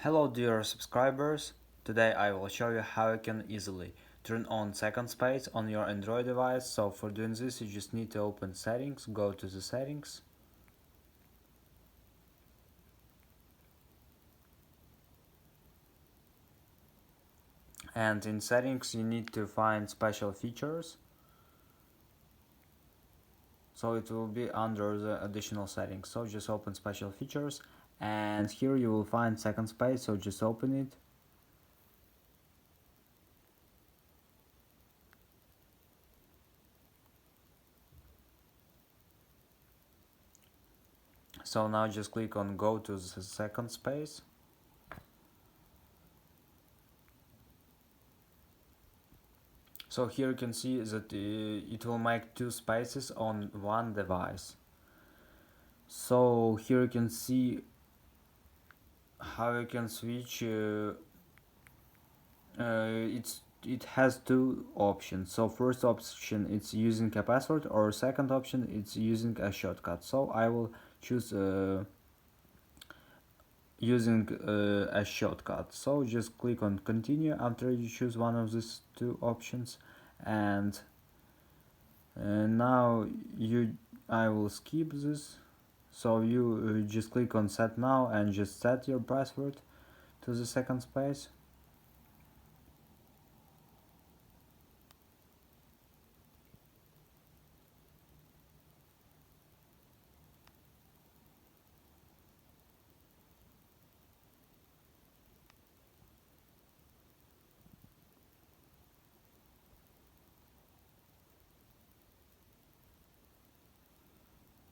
Hello dear subscribers, today I will show you how you can easily turn on second space on your Android device. So for doing this you just need to open settings, go to the settings, and in settings you need to find special features. So it will be under the additional settings, so just open special features and here you will find second space, so just open it. So now just click on go to the second space. So here you can see that it will make two spaces on one device. So here you can see how you can switch. It has two options. So first option it's using a password, or second option it's using a shortcut. So I will choose using a shortcut. So just click on continue after you choose one of these two options, and now I will skip this. So you just click on set now and just set your password to the second space.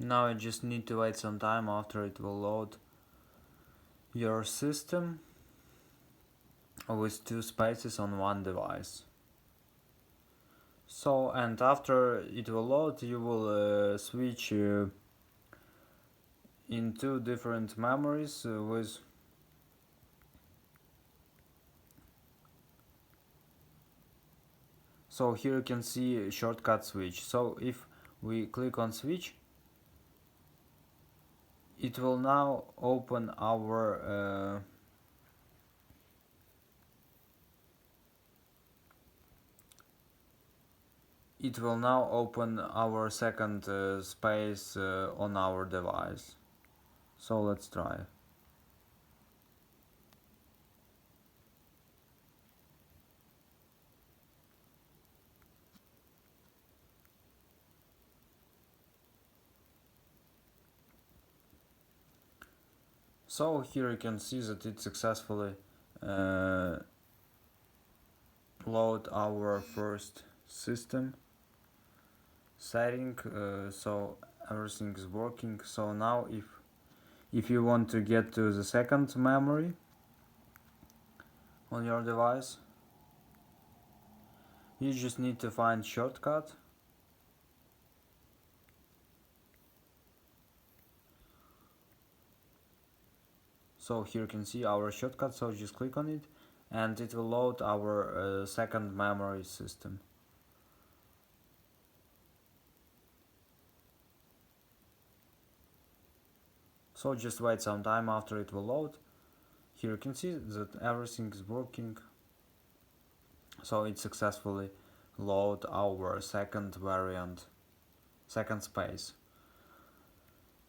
Now you just need to wait some time after it will load your system with two spaces on one device. So, and after it will load you will switch in two different memories with so here you can see shortcut switch. So if we click on switch, it will now open our second space on our device. So let's try. So here you can see that it successfully load our first system setting, so everything is working. So now if you want to get to the second memory on your device, you just need to find shortcut. So here you can see our shortcut, so just click on it and it will load our second memory system. So just wait some time after it will load. Here you can see that everything is working. So it successfully load our second variant, second space.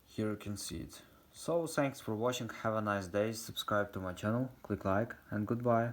Here you can see it. So thanks for watching, have a nice day, subscribe to my channel, click like, and goodbye.